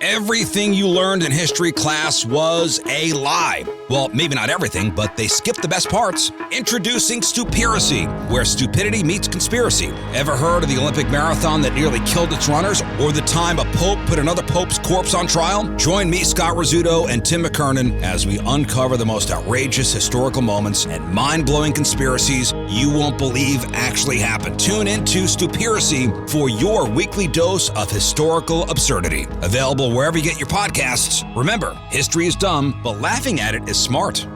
Everything you learned in history class was a lie. Well, maybe not everything, but they skipped the best parts. Introducing Stupiracy, where stupidity meets conspiracy. Ever heard of the Olympic marathon that nearly killed its runners? Or the time a pope put another pope's corpse on trial? Join me, Scott Rizzuto, and Tim McKernan as we uncover the most outrageous historical moments and mind-blowing conspiracies you won't believe actually happened. Tune into Stupiracy for your weekly dose of historical absurdity. Available wherever you get your podcasts. Remember, history is dumb, but laughing at it is smart.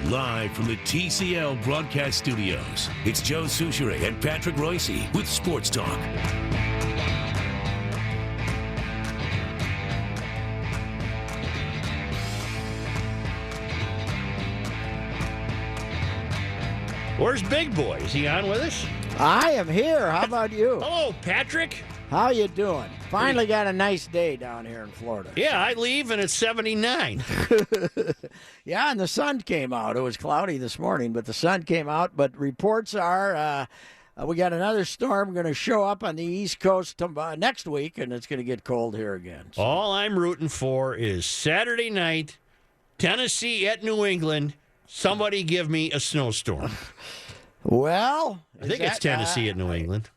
Live from the TCL broadcast studios, it's Joe Souchere and Patrick Royce with Sports Talk. Where's Big Boy? Is he on with us? I am here. How about you? Hello, Patrick. How you doing? Finally got a nice day down here in Florida. Yeah, I leave and it's 79. Yeah, and the sun came out. It was cloudy this morning, but the sun came out. But reports are we got another storm going to show up on the East Coast next week, and it's going to get cold here again. So. All I'm rooting for is Saturday night, Tennessee at New England. Somebody give me a snowstorm. Well, I think it's Tennessee at New England.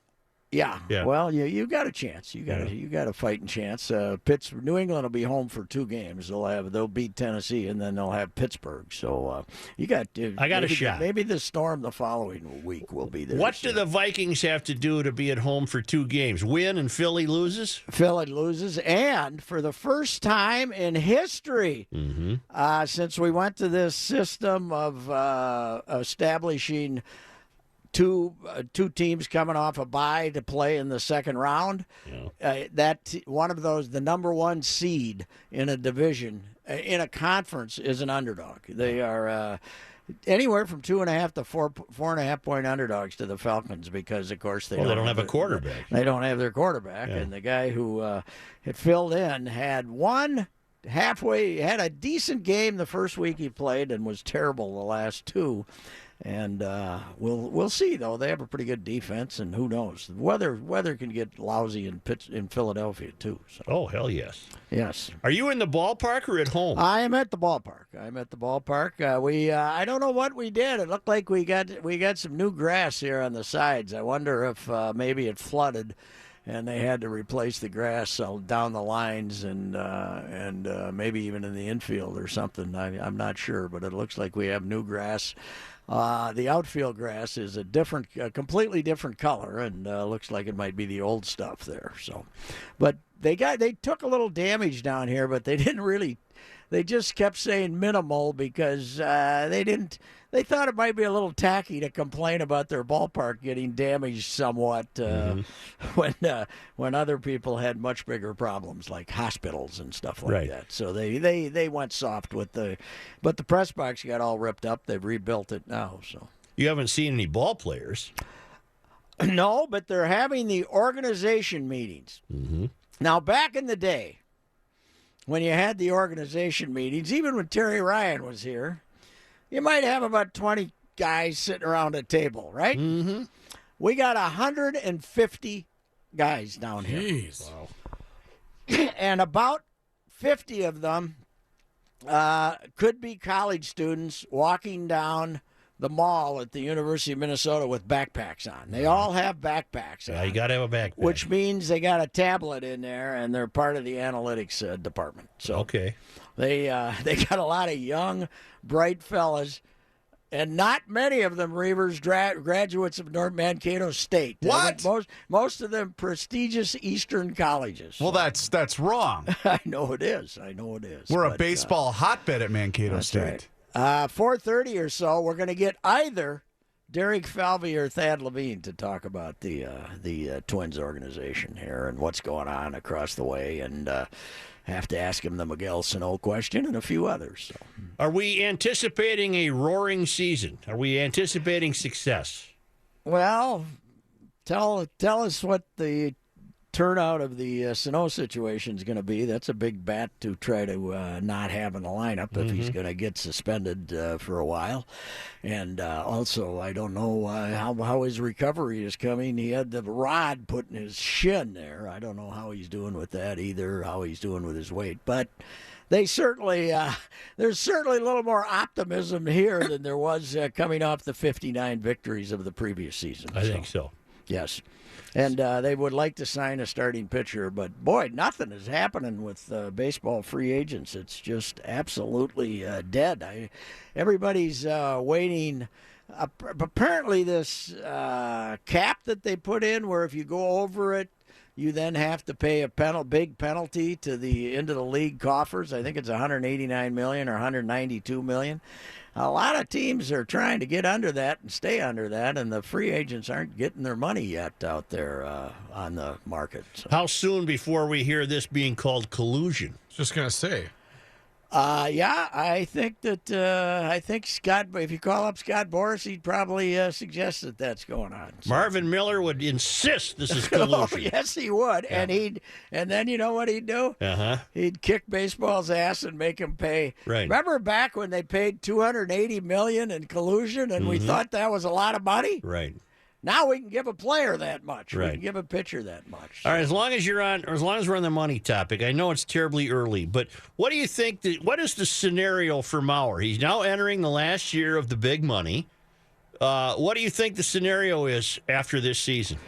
Yeah. Yeah. Well, you got a chance. You got a fighting chance. New England will be home for 2 games. They'll beat Tennessee and then they'll have Pittsburgh. So you got. I got a shot. Maybe the storm the following week will be there. What do the Vikings have to do to be at home for 2 games? Win and Philly loses? Philly loses, and for the first time in history, since we went to this system of establishing two teams coming off a bye to play in the second round. Yeah. One of those, the number 1 seed in a division, in a conference, is an underdog. They are anywhere from 2.5 to 4.5 point underdogs to the Falcons because, of course, they don't have a quarterback. They don't have their quarterback, and the guy who had filled in had had a decent game the first week he played and was terrible the last 2. And we'll see, though. They have a pretty good defense, and who knows? The weather can get lousy in Philadelphia, too. So. Oh, hell yes. Yes. Are you in the ballpark or at home? I am at the ballpark. I don't know what we did. It looked like we got some new grass here on the sides. I wonder if maybe it flooded and they had to replace the grass down the lines and maybe even in the infield or something. I'm not sure, but it looks like we have new grass. The outfield grass is a completely different color, and looks like it might be the old stuff there. So, but they took a little damage down here, but they didn't really. They just kept saying minimal because they thought it might be a little tacky to complain about their ballpark getting damaged somewhat when other people had much bigger problems like hospitals and stuff like that. So they went soft but the press box got all ripped up. They've rebuilt it now. So you haven't seen any ball players. No, but they're having the organization meetings. Mm-hmm. Now, back in the day, when you had the organization meetings, even when Terry Ryan was here, you might have about 20 guys sitting around a table, right? Mm-hmm. We got 150 guys down here. Jeez. Wow. And about 50 of them could be college students walking down the mall at the University of Minnesota with backpacks on. They all have backpacks on. You got to have a backpack. Which means they got a tablet in there, and they're part of the analytics department. So okay. They got a lot of young, bright fellas, and not many of them, Reavers, graduates of North Mankato State. What? Most of them prestigious Eastern colleges. Well, that's wrong. I know it is. We're a baseball hotbed at Mankato State. Right. 4:30 or so, we're going to get either Derek Falvey or Thad Levine to talk about the Twins organization here and what's going on across the way, and have to ask him the Miguel Sano question and a few others. So. Are we anticipating a roaring season? Are we anticipating success? Well, tell us what the turnout of the Sano situation is going to be. That's a big bat to try to not have in the lineup if he's going to get suspended for a while. And also, I don't know how his recovery is coming. He had the rod put in his shin there. I don't know how he's doing with that either, how he's doing with his weight. But they certainly, there's certainly a little more optimism here than there was coming off the 59 victories of the previous season. I think so. Yes. And they would like to sign a starting pitcher, but boy, nothing is happening with baseball free agents. It's just absolutely dead. Everybody's waiting. Apparently, this cap that they put in, where if you go over it, you then have to pay a big penalty to the into the league coffers. I think it's $189 million or $192 million. A lot of teams are trying to get under that and stay under that, and the free agents aren't getting their money yet out there on the market. So. How soon before we hear this being called collusion? Just going to say. Yeah, I think Scott, if you call up Scott Boras, he'd probably suggest that that's going on. So. Marvin Miller would insist this is collusion. Oh, yes, he would. Yeah. And then you know what he'd do? He'd kick baseball's ass and make him pay. Right. Remember back when they paid $280 million in collusion and we thought that was a lot of money? Right. Now we can give a player that much. Right. We can give a pitcher that much. All right, as long as we're on the money topic, I know it's terribly early, but what do you think? What is the scenario for Mauer? He's now entering the last year of the big money. What do you think the scenario is after this season?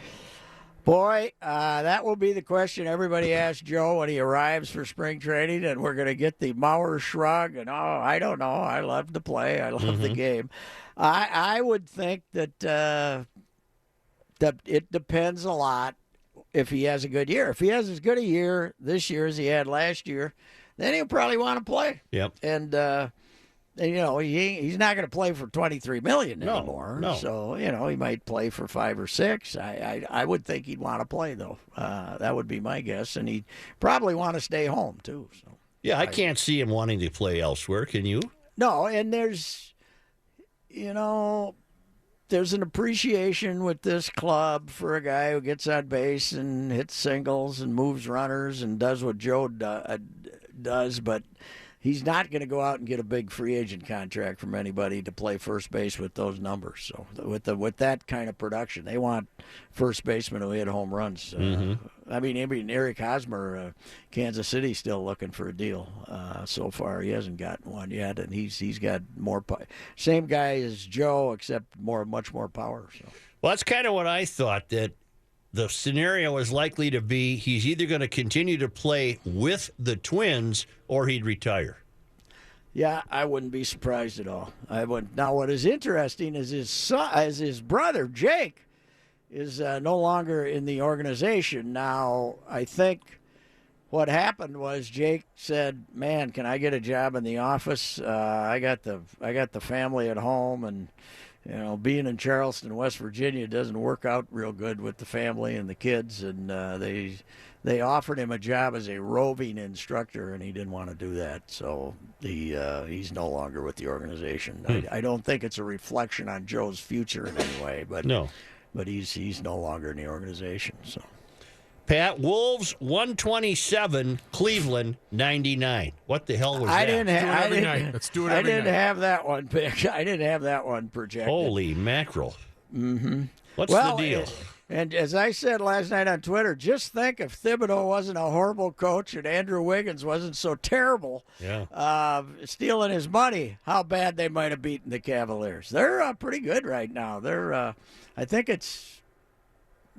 Boy, that will be the question everybody asks Joe when he arrives for spring training, and we're going to get the Mauer shrug. And I don't know. I love to play. I love the game. I would think that. That it depends a lot if he has a good year. If he has as good a year this year as he had last year, then he'll probably want to play. Yep. And you know, he's not going to play for $23 million anymore. No. So you know, he might play for 5 or 6. I would think he'd want to play though. That would be my guess, and he'd probably want to stay home too. So yeah, I can't see him wanting to play elsewhere. Can you? No, and there's, you know. There's an appreciation with this club for a guy who gets on base and hits singles and moves runners and does what Joe does, but he's not going to go out and get a big free agent contract from anybody to play first base with those numbers. So with that kind of production, they want first basemen who hit home runs. I mean, Eric Hosmer, Kansas City, still looking for a deal. So far, he hasn't gotten one yet, and he's got more. Same guy as Joe, except much more power. So. Well, that's kind of what I thought, that the scenario is likely to be he's either going to continue to play with the Twins or he'd retire. Yeah, I wouldn't be surprised at all. I wouldn't. Now, what is interesting is his brother Jake is no longer in the organization. Now, I think what happened was Jake said, "Man, can I get a job in the office? I got the family at home, and you know, being in Charleston, West Virginia, doesn't work out real good with the family and the kids." And they offered him a job as a roving instructor, and he didn't want to do that. So he's no longer with the organization. I don't think it's a reflection on Joe's future in any way, but no. But he's no longer in the organization. So, Pat, Wolves 127, Cleveland 99. What the hell was that? Let's do it every night. I didn't have that one picked. I didn't have that one projected. Holy mackerel! What's the deal? And as I said last night on Twitter, just think if Thibodeau wasn't a horrible coach and Andrew Wiggins wasn't so terrible, stealing his money, how bad they might have beaten the Cavaliers. They're pretty good right now. They're, I think it's,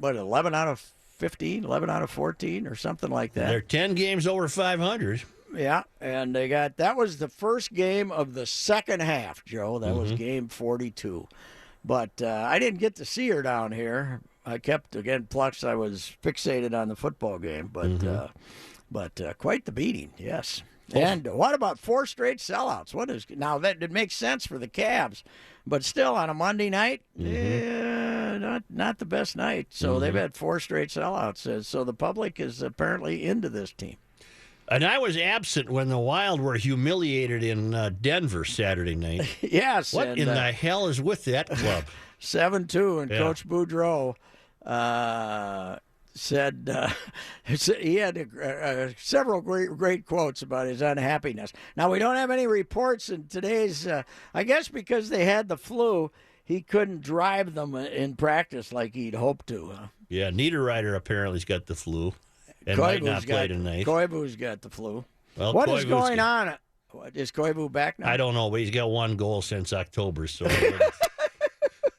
11 out of 15, 11 out of 14 or something like that. They're 10 games over 500. Yeah, and that was the first game of the second half, Joe. That was game 42. But I didn't get to see her down here. I kept, plus I was fixated on the football game. But quite the beating, yes. And what about 4 straight sellouts? Now, that makes sense for the Cavs, but still on a Monday night, not the best night. So they've had 4 straight sellouts. So the public is apparently into this team. And I was absent when the Wild were humiliated in Denver Saturday night. Yes. What in the hell is with that club? 7-2, and Coach Boudreau said he had several great quotes about his unhappiness. Now, we don't have any reports in today's, I guess because they had the flu, he couldn't drive them in practice like he'd hoped to. Yeah, Niederreiter apparently's got the flu and might not play tonight. Koivu's got the flu. Well, what is going on? Is Koivu back now? I don't know, but he's got one goal since October, so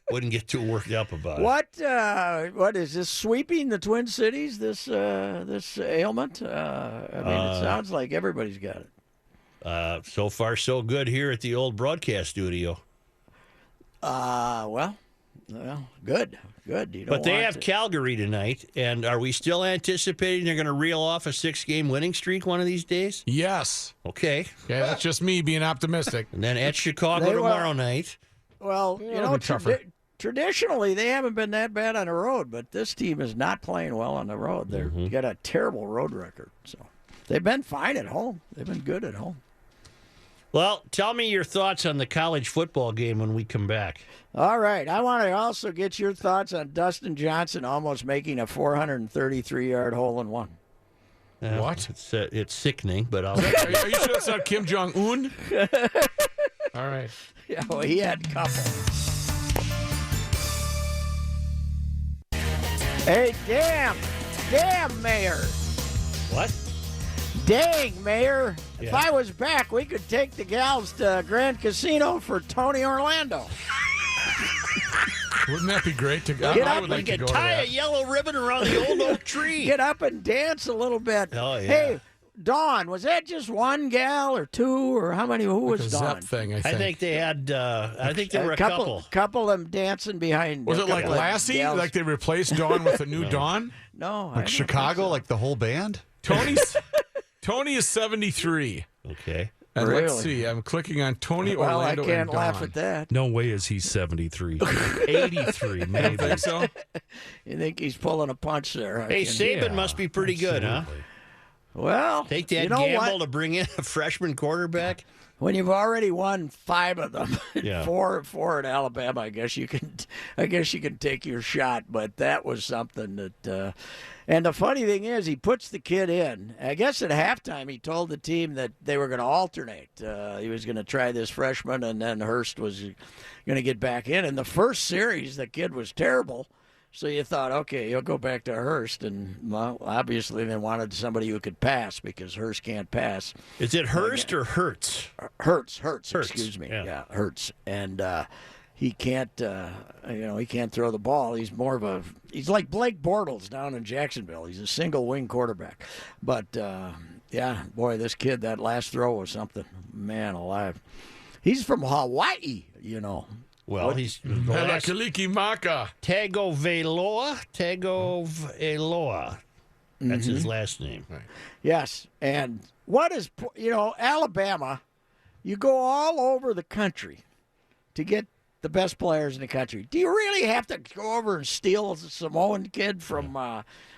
wouldn't get too worked up about it. What is this sweeping the Twin Cities? This ailment? I mean, it sounds like everybody's got it. So far, so good here at the old broadcast studio. Well, good. But they have Calgary tonight, and are we still anticipating they're going to reel off a 6-game winning streak one of these days? Yes. Okay. Yeah, that's just me being optimistic. And then at Chicago tomorrow night. Well, traditionally they haven't been that bad on the road, but this team is not playing well on the road. They've got a terrible road record. So they've been fine at home. They've been good at home. Well, tell me your thoughts on the college football game when we come back. All right. I want to also get your thoughts on Dustin Johnson almost making a 433-yard hole-in-one. What? It's sickening, but I'll... Are you sure that's not Kim Jong-un? All right. Yeah, well, he had a couple. Hey, damn, Mayor. What? Dang, Mayor. Yeah. If I was back, we could take the gals to Grand Casino for Tony Orlando. Wouldn't that be great? I would like to tie a yellow ribbon around the old oak tree. Get up and dance a little bit. Oh, yeah. Hey, Dawn, was that just one gal or two or how many? Who was Dawn? Thing, I think they had. I think there were a couple. Couple of them dancing behind. Was it like Lassie? Gals. Like they replaced Dawn with a new Dawn? No. Like Chicago, like the whole band? Tony is 73. Okay. And really? let's see. I'm clicking on Tony Well, Orlando. I can't and laugh Dawn. at that. No way is he 73. 83, maybe. Think so? You think he's pulling a punch there? Hey, Saban must be pretty good, huh? Well, take that gamble to bring in a freshman quarterback. When you've already won 5 of them, Yeah. four at Alabama, I guess you can take your shot. But that was something that. And the funny thing is, he puts the kid in. I guess at halftime, he told the team that they were going to alternate. He was going to try this freshman, and then Hurst was going to get back in. In the first series, the kid was terrible. So you thought, okay, he'll go back to Hurst, and well, obviously they wanted somebody who could pass because Hurst can't pass. Is it Hurst or Hurts? Hurts. Excuse me. Yeah, Hurts, and he can't. He can't throw the ball. He's more of he's like Blake Bortles down in Jacksonville. He's a single wing quarterback, but yeah, boy, this kid, that last throw was something. Man alive, he's from Hawaii, you know. Well, he's the last Kaliki Maka. Tagovailoa. That's his last name. Right. Yes, and what is Alabama? You go all over the country to get the best players in the country. Do you really have to go over and steal a Samoan kid from?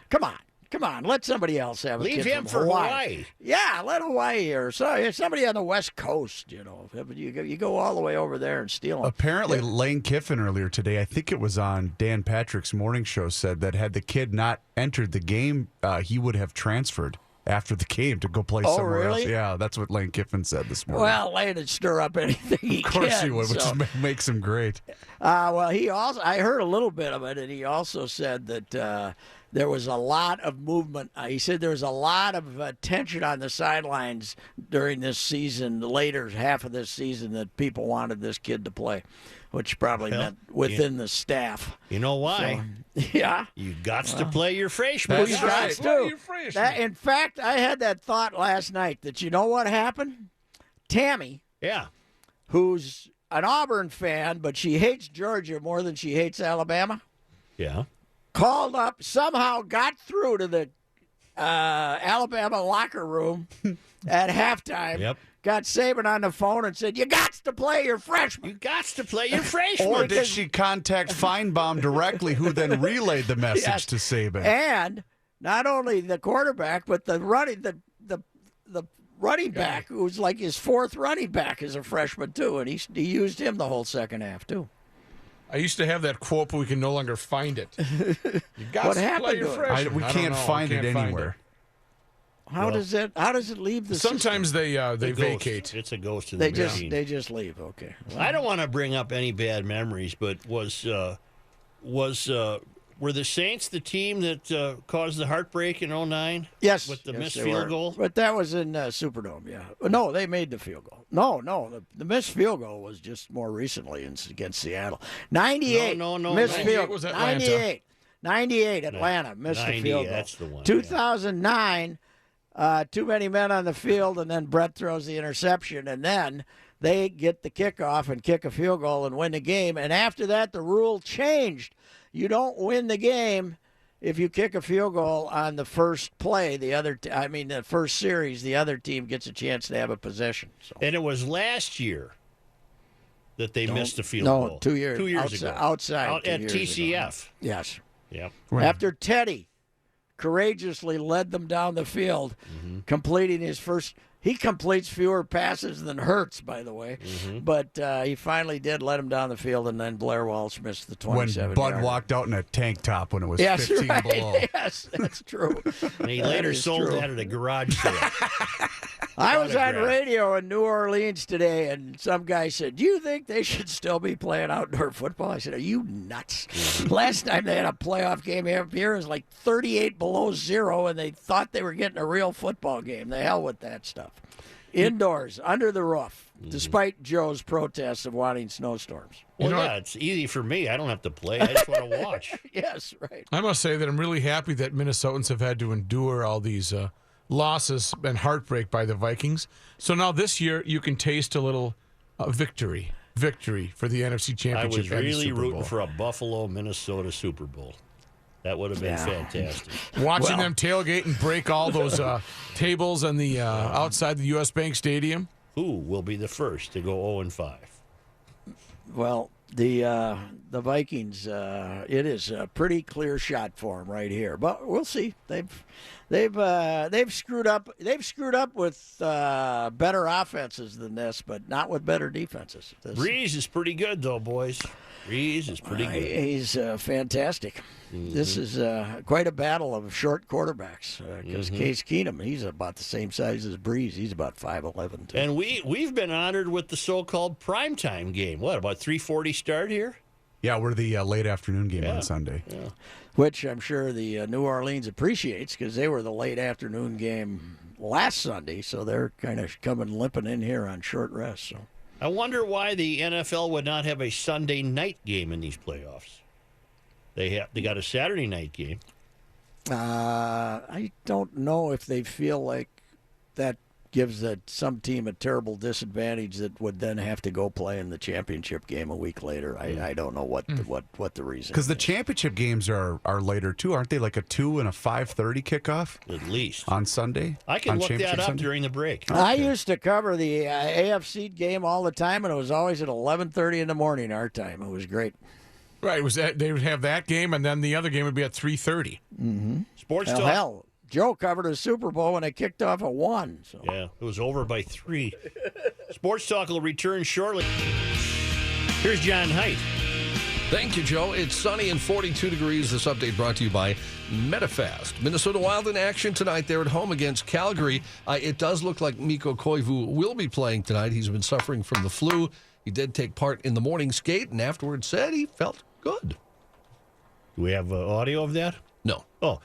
Come on, let somebody else have a Leave kid him from for Hawaii. Yeah, let Hawaii or somebody on the West Coast. You go all the way over there and steal them. Apparently, Lane Kiffin earlier today, I think it was on Dan Patrick's morning show, said that had the kid not entered the game, he would have transferred after the game to go play somewhere else. Yeah, that's what Lane Kiffin said this morning. Well, Lane would stir up anything he can. Of course he would, which makes him great. Well, I heard a little bit of it, and he also said that there was a lot of movement. He said there was a lot of tension on the sidelines during this season, the later half of this season, that people wanted this kid to play, which probably meant within the staff. You know why? So, yeah. You got to play your freshman. That's right. In fact, I had that thought last night that you know what happened? Tammy, who's an Auburn fan, but she hates Georgia more than she hates Alabama. Yeah. Called up, somehow got through to the Alabama locker room at halftime. Yep. Got Saban on the phone and said, "You got to play your freshman. You got to play your freshman." Or did she contact Feinbaum directly, who then relayed the message to Saban? And not only the quarterback, but the running back, who's like his 4th running back, is a freshman too, and he used him the whole second half too. I used to have that quote, but we can no longer find it. You got What to happened play your to it? freshman. We I don't can't know. find it anywhere. How does it leave the Sometimes they The ghost. vacate. It's a ghost in the machine. They just leave. Okay. Well, I don't want to bring up any bad memories, but were the Saints the team that caused the heartbreak in 09? yes. With the yes, missed they field were. goal? But that was in Superdome, yeah. No, they made the field goal. No, the missed field goal was just more recently against Seattle. 98. No, Missed 98 field. was Atlanta. 98, Atlanta missed the 90, field goal. that's the one, 2009, too many men on the field, and then Brett throws the interception, and then they get the kickoff and kick a field goal and win the game. And after that, the rule changed. You don't win the game if you kick a field goal on the first play. The first series, the other team gets a chance to have a possession. So. And it was last year that they missed the field goal. 2 years. 2 years outside, ago. Outside. Out 2 at years TCF. ago. Yes. Yep. After Teddy courageously led them down the field, completing his first. He completes fewer passes than Hurts, by the way. But he finally did let him down the field, and then Blair Walsh missed the 27 When Bud yarder. walked out in a tank top when it was Yes, 15 right. below. Yes, that's true. And he That later is sold true. that at a garage sale. I was on Autograph. radio in New Orleans today, and some guy said, "Do you think they should still be playing outdoor football?" I said, "Are you nuts?" Last time they had a playoff game here, it was like 38 below zero, and they thought they were getting a real football game. The hell with that stuff. Indoors, under the roof, despite Joe's protests of wanting snowstorms. Well, yeah, it's easy for me. I don't have to play. I just want to watch. Yes, right. I must say that I'm really happy that Minnesotans have had to endure all these losses and heartbreak by the Vikings. So now this year you can taste a little victory for the NFC I Championship. was and the really Super rooting Bowl. for a Buffalo, Minnesota Super Bowl. That would have been fantastic. Watching them tailgate and break all those tables on the outside the U.S. Bank Stadium. Who will be the first to go 0-5? Well, the Vikings, it is a pretty clear shot for them right here, but we'll see. They've screwed up. They've screwed up with better offenses than this, but not with better defenses. Breeze is pretty good, though, boys. Breeze is pretty good. He's fantastic. This is quite a battle of short quarterbacks because Case Keenum, he's about the same size as Breeze. He's about 5'11". Too. And we've been honored with the so-called primetime game. What, about 3:40 start here? Yeah, we're the late afternoon game on Sunday. Yeah. Which I'm sure the New Orleans appreciates because they were the late afternoon game last Sunday, so they're kind of coming limping in here on short rest. So I wonder why the NFL would not have a Sunday night game in these playoffs. They got a Saturday night game. I don't know if they feel like that gives some team a terrible disadvantage that would then have to go play in the championship game a week later. I don't know what the reason. Because the is. championship games are later too, aren't they? Like a 2 and a 5:30 kickoff At least. on Sunday. I can on look that Championship up Sunday? during the break. I used to cover the AFC game all the time, and it was always at 11:30 in the morning our time. It was great. Right, it was they would have that game, and then the other game would be at 3:30. Sports Talk. Hell, Joe covered a Super Bowl when it kicked off at 1. So. Yeah, it was over by 3. Sports Talk will return shortly. Here's John Height. Thank you, Joe. It's sunny and 42 degrees. This update brought to you by MetaFast. Minnesota Wild in action tonight. They're at home against Calgary. It does look like Mikko Koivu will be playing tonight. He's been suffering from the flu. He did take part in the morning skate and afterwards said he felt good. Do we have audio of that? No. Oh,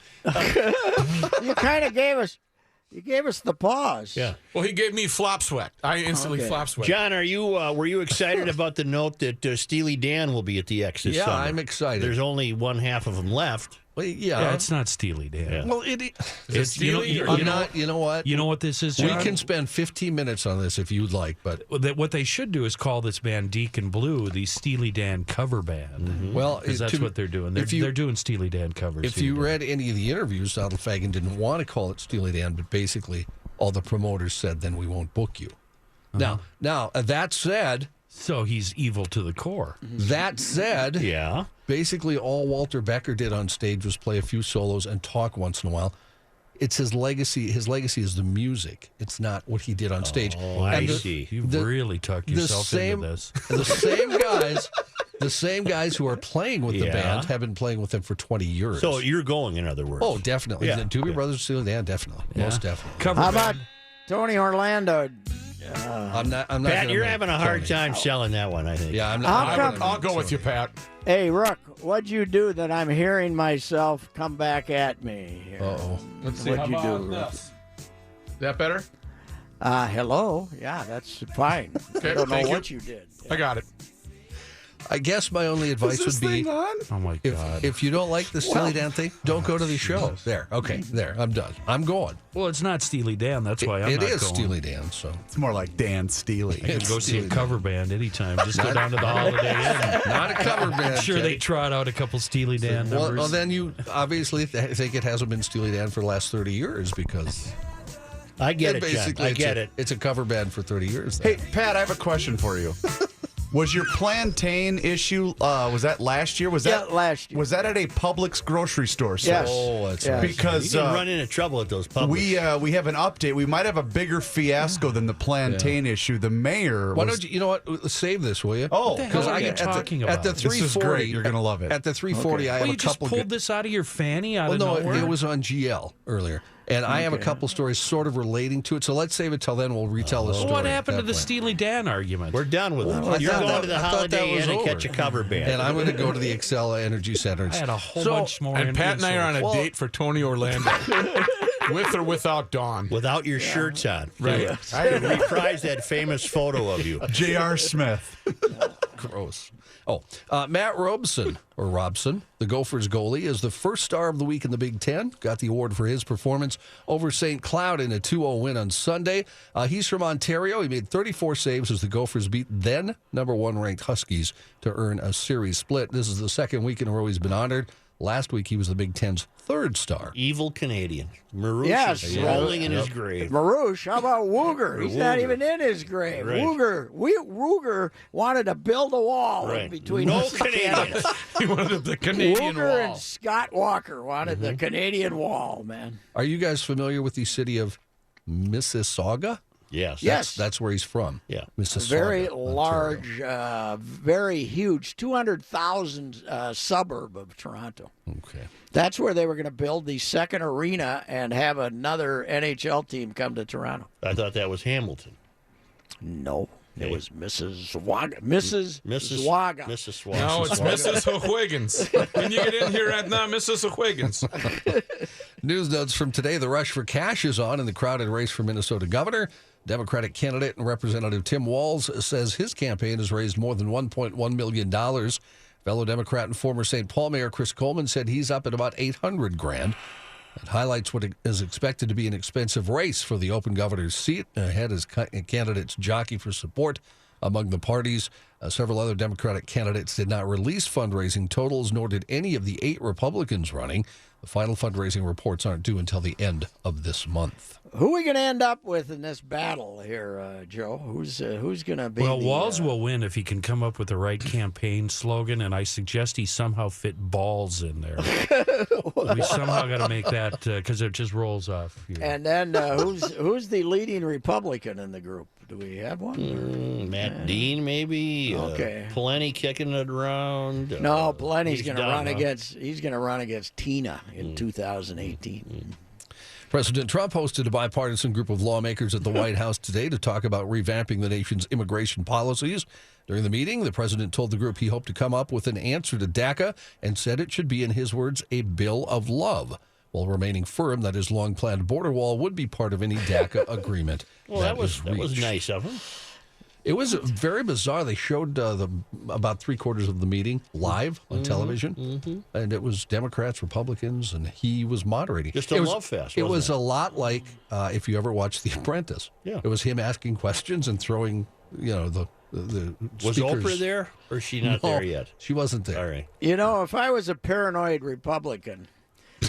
You kind of gave us the pause. yeah. Well, he gave me flop sweat. I instantly flop sweat. John, were you excited about the note that Steely Dan will be at the X this Yeah, summer? I'm excited. There's only one half of them left. Well, Yeah, it's not Steely Dan. Yeah. Well, It's, Steely or- I'm not. You know what? You know what this is, We John? can spend 15 minutes on this if you'd like, but What they should do is call this band Deacon Blue the Steely Dan cover band. well, Because that's what they're doing. They're doing Steely Dan covers. If you read any of the interviews, Donald Fagen didn't want to call it Steely Dan, but basically all the promoters said, "Then we won't book you." Now, that said, So he's evil to the core. Yeah. basically all Walter Becker did on stage was play a few solos and talk once in a while. It's his legacy. His legacy is the music. It's not what he did on stage. Oh, I see. You've really tucked yourself into this. The same guys. The same guys who are playing with the band have been playing with them for 20 years. So you're going, in other words. Oh, definitely. Yeah. The Doobie Brothers, Steely Dan, definitely. Most definitely. Cover How band. about Tony Orlando? I'm not Pat, gonna you're make having a hard Tony. time selling that one, I think. Yeah, I'm How not. come- I'll go with you, Pat. Hey, Rook, what'd you do that I'm hearing myself come back at me here? Uh-oh. Let's see. What'd How you about do, Rook? this? That better? Hello? Yeah, that's fine. Okay, I don't know thank you. what you did. I got it. I guess my only advice would be Oh my God. if you don't like the Steely Dan thing, don't go to the show. There. Okay. There. I'm done. I'm going. Well, it's not Steely Dan. That's why I'm It not is going. Steely Dan, so. It's more like Dan Steely. You can go see a Steely cover band anytime. Just go down to the Holiday Inn. Not a cover band. I'm sure Kenny. they trot out a couple Steely Dan Well, numbers. then you obviously think it hasn't been Steely Dan for the last 30 years because I get it, John. basically I get it. it's a cover band for 30 years. Then. Hey, Pat, I have a question for you. Was your plantain issue, was that last year? Was that last year. Was that at a Publix grocery store? sir? Yes. Oh, that's Yes. right. Because You can run into trouble at those pubs. we have an update. We might have a bigger fiasco than the plantain issue. The mayor Why was... don't you know what? Save this, will you? Oh, What the hell are you talking At the about? This is 340, great. You're gonna love it. At the 340, I have well, a you just couple. pulled this out of your fanny out Well, of no, nowhere. it was on GL earlier, and I have a couple stories sort of relating to it. So let's save it till then. We'll retell the Well, story. what at happened that to the point. Steely Dan argument? We're done with I it. You're thought going that- to the I thought that Holiday was Inn and over. catch a cover band. And I'm going to go to the Excel Energy Center. I had a whole So- bunch more. And Pat and I are on a Well- date for Tony Orlando. With or without Dawn. Without your shirts on. Right. I could reprise that famous photo of you. J.R. Smith. Gross. Oh, Matt Robson, the Gophers goalie, is the first star of the week in the Big Ten. Got the award for his performance over St. Cloud in a 2-0 win on Sunday. He's from Ontario. He made 34 saves as the Gophers beat then number 1 ranked Huskies to earn a series split. This is the second week in a row he's been honored. Last week, he was the Big Ten's third star. Evil Canadian. Marouche Yes. is rolling in his grave. Marouche, how about Wooger? He's not even in his grave. Right. Wooger wanted to build a wall Right. between No us and Canadians. He wanted the Canadian Wooger wall. and Scott Walker wanted the Canadian wall, man. Are you guys familiar with the city of Mississauga? Yes. Yes. That's where he's from. Yeah. Mississauga. Very Ontario. large, very huge, 200,000 suburb of Toronto. Okay. That's where they were going to build the second arena and have another NHL team come to Toronto. I thought that was Hamilton. No, it Hey. was Mrs. Swaga. Mrs. Swaga. No, it's Mrs. O'Higgins. When you get in here at now, Mrs. O'Higgins. News notes from today. The rush for cash is on in the crowded race for Minnesota governor. Democratic candidate and Representative Tim Walz says his campaign has raised more than $1.1 million. Fellow Democrat and former St. Paul Mayor Chris Coleman said he's up at about $800,000. It highlights what is expected to be an expensive race for the open governor's seat. Ahead is candidates jockey for support among the parties. Several other Democratic candidates did not release fundraising totals, nor did any of the 8 Republicans running. The final fundraising reports aren't due until the end of this month. Who are we going to end up with in this battle here, Joe? Who's going to be? Well, the, Walz will win if he can come up with the right campaign slogan, and I suggest he somehow fit balls in there. We somehow got to make that because it just rolls off. And then who's the leading Republican in the group? Do we have one? Matt Dean, maybe. Okay. Plenty kicking it around. No, Plenty's going to done, run huh? against. He's going to run against Tina in 2018. President Trump hosted a bipartisan group of lawmakers at the White House today to talk about revamping the nation's immigration policies. During the meeting, the president told the group he hoped to come up with an answer to DACA and said it should be, in his words, a bill of love, while remaining firm that his long-planned border wall would be part of any DACA agreement. Well, that was reached. nice of him. It was very bizarre. They showed about 3/4 of the meeting live on television, and it was Democrats, Republicans, and he was moderating. Just a It was- love fest, It wasn't was it? a lot like if you ever watched The Apprentice. Yeah. It was him asking questions and throwing, the Was speakers. Oprah there, or is she not No, there yet? She wasn't there. All right. You know, if I was a paranoid Republican,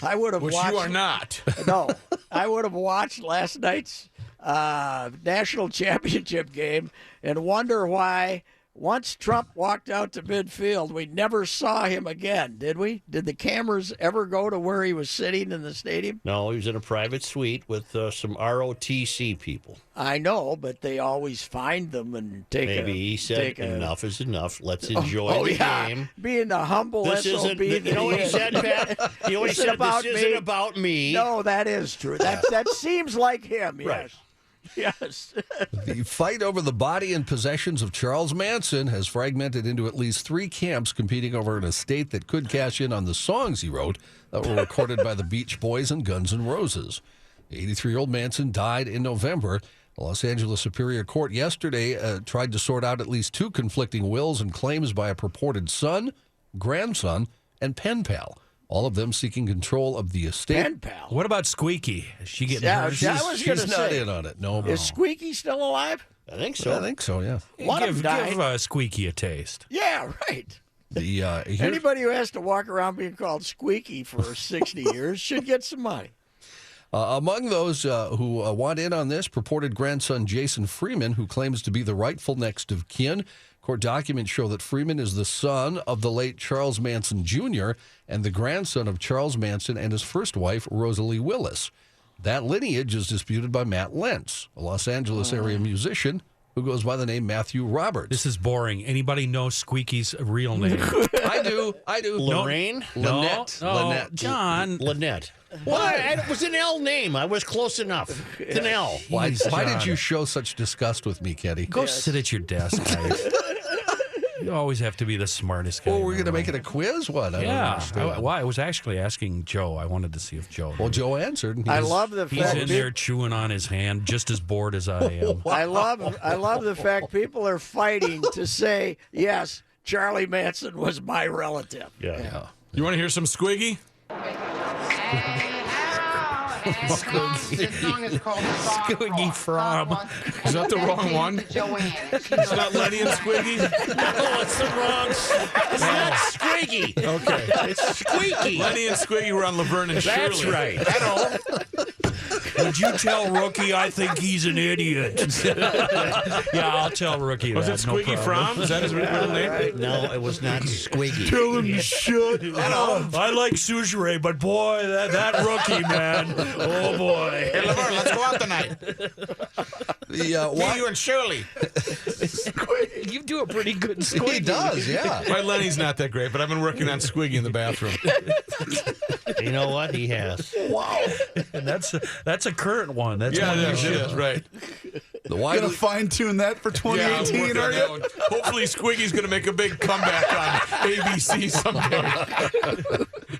I would have Which watched. you are not. No, I would have watched last night's national championship game and wonder why once Trump walked out to midfield, we never saw him again, did we? Did the cameras ever go to where he was sitting in the stadium? No, he was in a private suite with some ROTC people. I know, but they always find them and take Maybe he said enough is enough. Let's enjoy the game. Being the humble This SOB. isn't, you know what he said, Pat? He always said, this isn't about me. No, that is true. That seems like him, yes. Right. Yes. The fight over the body and possessions of Charles Manson has fragmented into at least 3 camps competing over an estate that could cash in on the songs he wrote that were recorded by the Beach Boys and Guns N' Roses. The 83-year-old Manson died in November. The Los Angeles Superior Court yesterday tried to sort out at least 2 conflicting wills and claims by a purported son, grandson, and pen pal. All of them seeking control of the estate. Pen pal. What about Squeaky? Is she getting hers? She's not in on it. No. Is Squeaky still alive? I think so. I think so, yeah. Give Squeaky a taste. Yeah, right. Here's- Anybody who has to walk around being called Squeaky for 60 years should get some money. Among those who want in on this, purported grandson Jason Freeman, who claims to be the rightful next of kin. Court documents show that Freeman is the son of the late Charles Manson Jr. and the grandson of Charles Manson and his first wife, Rosalie Willis. That lineage is disputed by Matt Lentz, a Los Angeles area musician who goes by the name Matthew Roberts. This is boring. Anybody know Squeaky's real name? I do. Lorraine? Lynette. No, Lynette. John. Lynette. Why? It was an L name. I was close enough. It's an L. Why John. did you show such disgust with me, Kenny? Go sit at your desk, guys. You always have to be the smartest guy. Oh, we're going to make it a quiz? What? I don't understand. I was actually asking Joe. I wanted to see if Joe. Well, Joe answered. And I love the He's fact in there chewing on his hand, just as bored as I am. I love the fact people are fighting to say, yes, Charlie Manson was my relative. Yeah. You want to hear some Squiggy? Squiggy from. Is that the wrong one? It's not Lenny and Squiggy? No, it's the wrong. It's not Squeaky. Okay. It's Squeaky. Lenny and Squiggy were on Laverne and Shirley. That's right. I know. Would you tell Rookie I think he's an idiot? Yeah, I'll tell Rookie Was that. it no Squiggy problem. Fromm? Is that his middle name? No, it was not Squeaky. Tell him to shut up. I like Souchere, but boy, that Rookie, man. Oh, boy. Hey, Laverne, let's go out tonight. You and Shirley. You do a pretty good He does, yeah. My Lenny's not that great, but I've been working on Squiggy in the bathroom. You know what? He has. Wow. And that's a current one. That's Yeah, one that you is right. The Gonna widely, fine tune that for Yeah, I'm 2018, working are on you? that one. Hopefully, Squiggy's going to make a big comeback on ABC someday.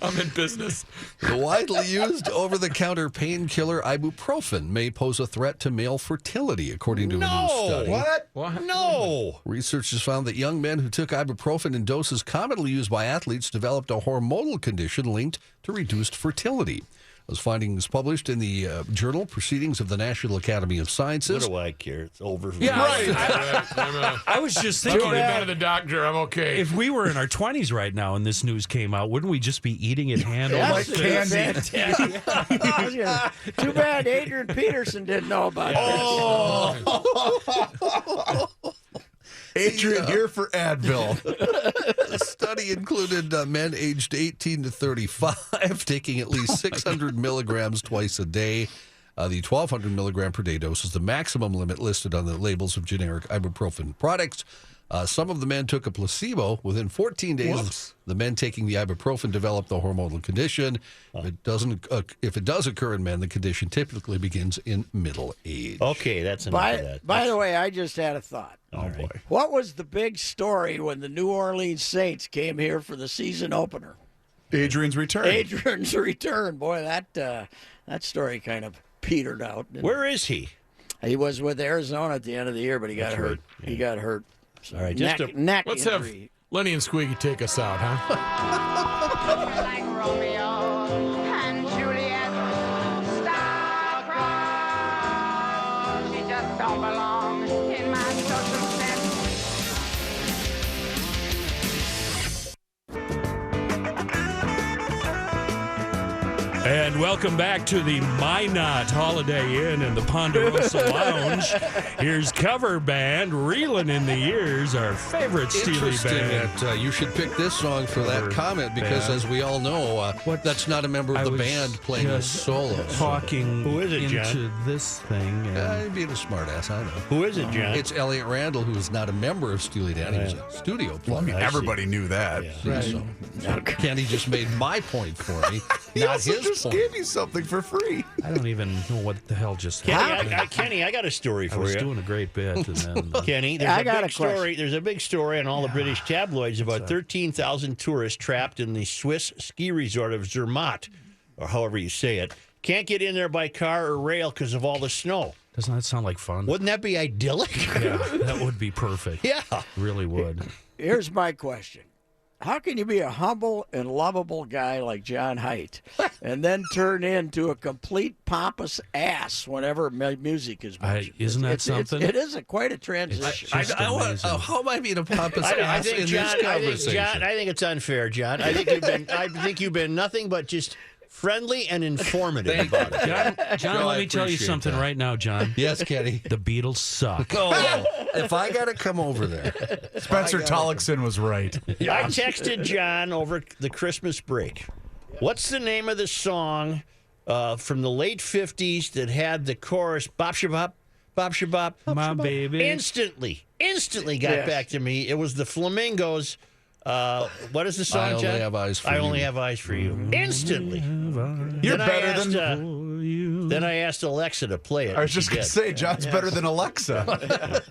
I'm in business. the widely used over-the-counter painkiller ibuprofen may pose a threat to male fertility, according to a new study. What? No. Researchers found that young men who took ibuprofen in doses commonly used by athletes developed a hormonal condition linked to reduced fertility. Those findings published in the journal Proceedings of the National Academy of What Sciences. do I care? It's over. Yeah, Right. I was just I've thinking, already been to the doctor. I'm okay. if we were in our 20s right now and this news came out, wouldn't we just be eating it hand over Like fist? candy. Too bad Adrian Peterson didn't know about this. Adrian here for Advil. The study included men aged 18 to 35 taking at least 600 milligrams twice a day. The 1,200 milligram per day dose is the maximum limit listed on the labels of generic ibuprofen products. Some of the men took a placebo. Within 14 days, the men taking the ibuprofen developed the hormonal condition. If it does occur in men, the condition typically begins in middle age. Okay, that's enough of that. By the way, I just had a thought. All right. What was the big story when the New Orleans Saints came here for the season opener? Adrian's return. Adrian's return. Boy, that story kind of petered out. Where is he? He was with Arizona at the end of the year, but he got hurt. right. Yeah. He got hurt. So All right, just neck Let's have injury. Lenny and Squiggy take us out, huh? Like Romeo and Juliet, star-crossed. She just don't belong in my social set. And welcome back to the Minot Holiday Inn and the Ponderosa Lounge. Here's cover band Reelin' in the Years, our favorite Steely Interesting band. that you should pick this song for that comment because, as we all know, that's not a member of the band playing the solo. Talking Who is it, into John? this thing. And Being a smartass, I know. Who is it, John? It's Elliot Randall, who is not a member of Steely Dan. He was a studio plug. Everybody knew that. So, Kenny just made my point for me, He not also his just point. gave you something for free. I don't even know what the hell just happened. Kenny, I got a story I for was you. doing a great bit, and then Kenny, there's I a got big a question. story. There's a big story in all the British tabloids about 13,000 tourists trapped in the Swiss ski resort of Zermatt, or however you say it. Can't get in there by car or rail because of all the snow. doesn't that sound like fun? Wouldn't that be idyllic? Yeah, that would be perfect. Yeah. Really would. Here's my question. How can you be a humble and lovable guy like John Haidt and then turn into a complete pompous ass whenever music is mentioned? Isn't that something? It is quite a transition. Just amazing. How am I being a pompous I ass think, in John, this conversation? I think it's unfair, John. I think you've been nothing but just friendly and informative Thank about it. John, Joe, let I me tell you appreciate something that. right now, John. Yes, Kenny. The Beatles suck. Oh, if I got to come over there. Spencer Tollickson was right. I texted John over the Christmas break. What's the name of the song from the late 50s that had the chorus, Bop Shabop, Bop Shabop? My baby. Instantly got back to me. It was the Flamingos. What is the song, I Only John? Have Eyes for I You. Only have eyes for you. Instantly. You're Then better than. Then I asked Alexa to play it. I was and just she going to did. say, John's better than Alexa.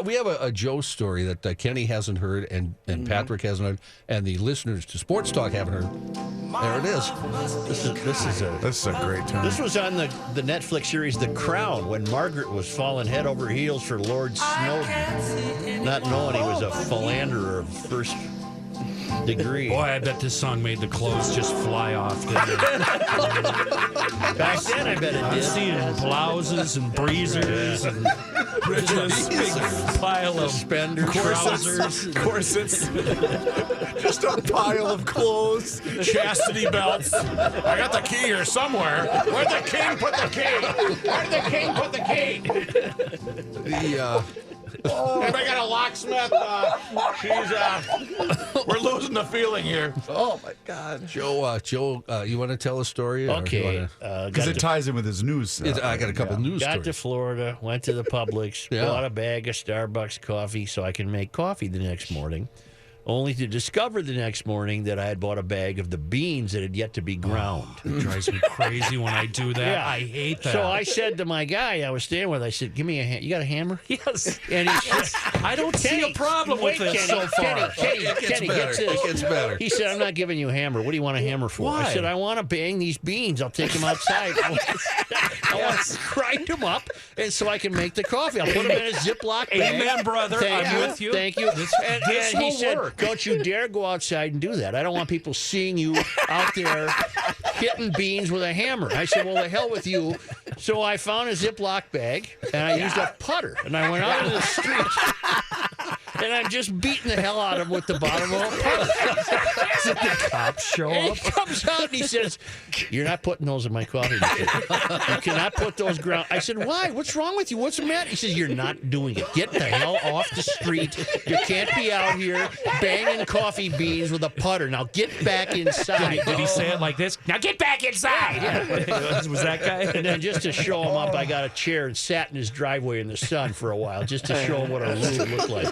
We have a Joe story that Kenny hasn't heard and Patrick hasn't heard, and the listeners to Sports Talk haven't heard. There it is. This is a great tune. This was on the Netflix series The Crown when Margaret was falling head over heels for Lord Snowden, not knowing he was a philanderer of first degree. Boy, I bet this song made the clothes just fly off. Didn't it? Back then, I bet it I'm did. seeing blouses and breezers and just big pile of trousers. Corsets. Just a pile of clothes. Chastity belts. I got the key here somewhere. Where'd the king put the key? Where'd the king put the key? Anybody got a locksmith? We're losing the feeling here. Oh my God, Joe! You want to tell a story? or do you Okay. wanna- Because it ties in with his news. I got a couple news Got to stories. Florida, went to the Publix, Yeah. bought a bag of Starbucks coffee so I can make coffee the next morning, only to discover the next morning that I had bought a bag of the beans that had yet to be ground. It drives me crazy when I do that. Yeah. I hate that. So I said to my guy I was staying with, I said, "Give me a you got a hammer?" yes. And he said, I don't see a problem with wait, this Kenny, so far. Kenny, It gets Kenny, better. get this. It gets better. He said, "I'm not giving you a hammer. What do you want a hammer for?" Why? I said, "I want to bang these beans. I'll take them outside. I want to grind them up, and so I can make the coffee. I'll put them in a Ziploc bag." Amen, brother. Thank I'm you. with you. Thank you. This And will he said, work. "Don't you dare go outside and do that. I don't want people seeing you out there hitting beans with a hammer." I said, "Well, the hell with you." So I found a Ziploc bag, and I used a putter, and I went out into the street, and I'm just beating the hell out of him with the bottom of a putter. Did the cops show And up? he comes out and he says, "You're not putting those in my coffee. You cannot put those ground." I said, "Why? What's wrong with you? What's the matter?" He says, "You're not doing it. Get the hell off the street. You can't be out here banging coffee beans with a putter. Now get back inside." Did he say it like this? Now get back inside. Was that guy? And then just to show him up, I got a chair and sat in his driveway in the sun for a while, just to show him what a room looked like.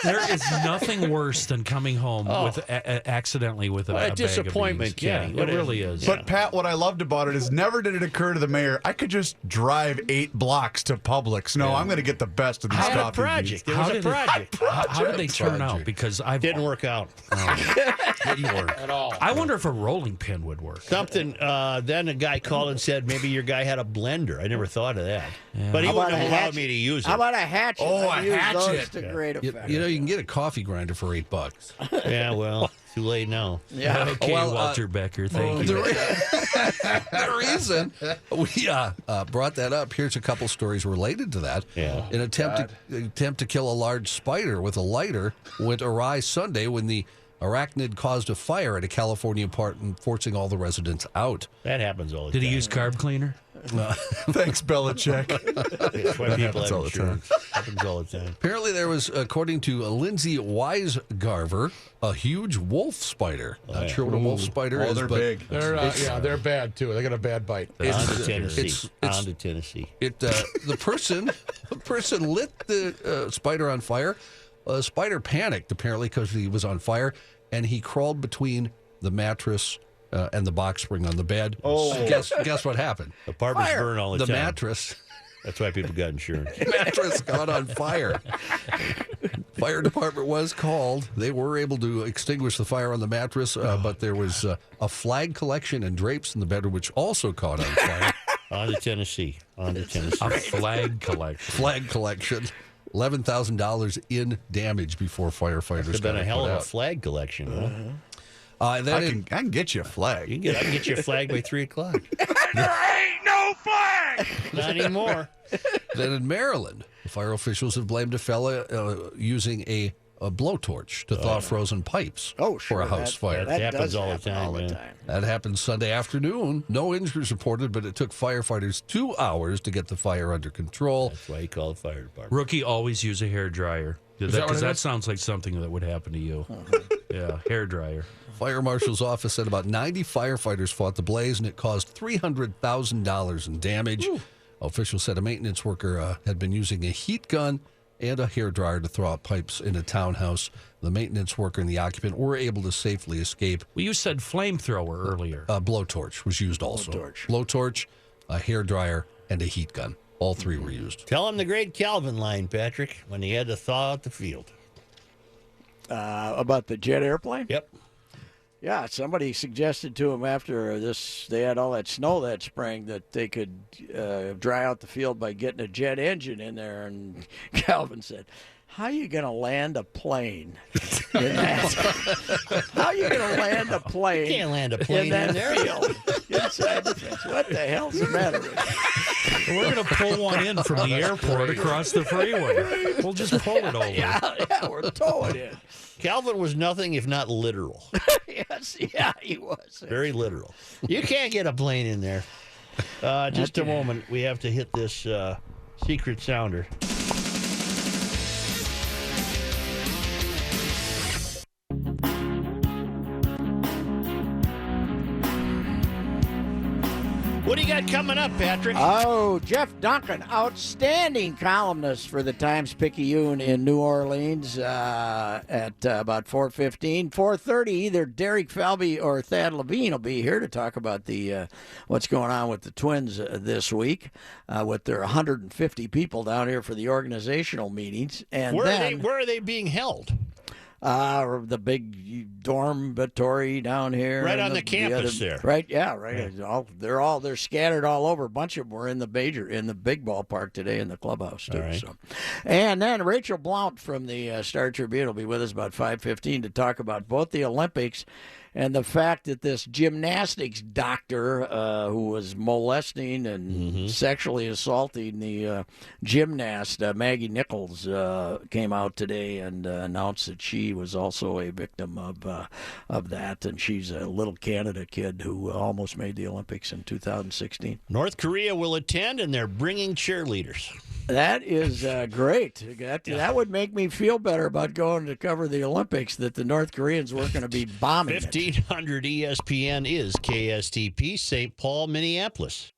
There is nothing worse than coming home with accidentally with a bag of disappointment, beans. Kenny. Yeah, What it is- really is. But Pat, what I loved about it is never did it occur to the mayor, I could just drive 8 blocks to Publix. No, I'm going to get the best of these I had a coffee project. beans. It was a did it- project. How did they turn out? Because I've Didn't work out. didn't work at all. I wonder if a rolling pin would work. Something. Then a guy called and said maybe your guy had a blender. I never thought of that. But he How about wouldn't a have allowed hatchet? me to use it. How about a hatchet? Oh, I a use those hatchet. to great effect. You know, you can get a coffee grinder for $8. Yeah, well, too late now. Yeah. Okay, Well, Walter Becker, thank you. The reason we brought that up, here's a couple stories related to that. Yeah. An attempt to kill a large spider with a lighter went awry Sunday when the Arachnid caused a fire at a California apartment, forcing all the residents out. That happens all the Did time. he use carb cleaner? Thanks, Belichick. That's why people happens have all the time. insurance. Happens all the time. Apparently, there was, according to Lindsay Weisgarver, a huge wolf spider. Not sure what a wolf spider is, they're but big. They're bad too. They got a bad bite. On to Tennessee. it's- On to Tennessee. the person lit the spider on fire. The spider panicked apparently because he was on fire, and he crawled between the mattress and the box spring on the bed. Oh, guess what happened? Apartments burn all the The time. mattress. That's why people got insurance. Mattress caught on fire. Fire department was called. They were able to extinguish the fire on the mattress, but there was a flag collection and drapes in the bedroom, which also caught on fire. On to Tennessee. On to Tennessee. A flag collection. Flag collection. $11,000 in damage before firefighters It's got been a it hell put of a out. flag collection, huh? Then I can get you a flag. I can get your flag by 3 o'clock. There ain't no flag! Not anymore. Then in Maryland, fire officials have blamed a fella using a blowtorch to thaw frozen pipes for a house fire. That happens does all the happen time, all the man. time. That happened Sunday afternoon. No injuries reported, but it took firefighters 2 hours to get the fire under control. That's why you call the fire department. Rookie, always use a hair dryer. that what Because it that is? sounds like something that would happen to you. Yeah, hair dryer. Fire marshal's office said about 90 firefighters fought the blaze, and it caused $300,000 in damage. Officials said a maintenance worker had been using a heat gun and a hairdryer to throw out pipes in a townhouse. The maintenance worker and the occupant were able to safely escape. Well, you said flamethrower earlier. A blowtorch was used also. Blowtorch, a hairdryer, and a heat gun. All three were used. Tell him the great Calvin line, Patrick, when he had to thaw out the field. About the jet airplane? Yep. Yeah, somebody suggested to him after they had all that snow that spring, that they could dry out the field by getting a jet engine in there. And Calvin said, "How you going to land a plane in that? How you going to land a plane? Can't land a plane in that in there." field inside the fence? What the hell's the matter with you?" We're going to pull one in from the airport across the freeway. We'll just pull it over. Yeah, we're towing it. Calvin was nothing if not literal. Yes, yeah, he was. Very literal. You can't get a plane in there. Just a moment. We have to hit this secret sounder. What do you got coming up, Patrick? Oh, Jeff Duncan, outstanding columnist for the Times-Picayune in New Orleans at about 4:15. 4:30, either Derek Falvey or Thad Levine will be here to talk about the what's going on with the Twins this week with their 150 people down here for the organizational meetings. And Where are they being held? The big dormitory down here, Right on and the campus there. Right, yeah, right. Yeah. They're scattered all over. A bunch of them were in the big ballpark today in the clubhouse too. All right. So, and then Rachel Blount from the Star Tribune will be with us about 5:15 to talk about both the Olympics and the fact that this gymnastics doctor who was molesting and sexually assaulting the gymnast, Maggie Nichols, came out today and announced that she was also a victim of that. And she's a little Canada kid who almost made the Olympics in 2016. North Korea will attend, and they're bringing cheerleaders. That is great. That would make me feel better about going to cover the Olympics, that the North Koreans weren't going to be bombing it. 1500 ESPN is KSTP, St. Paul, Minneapolis.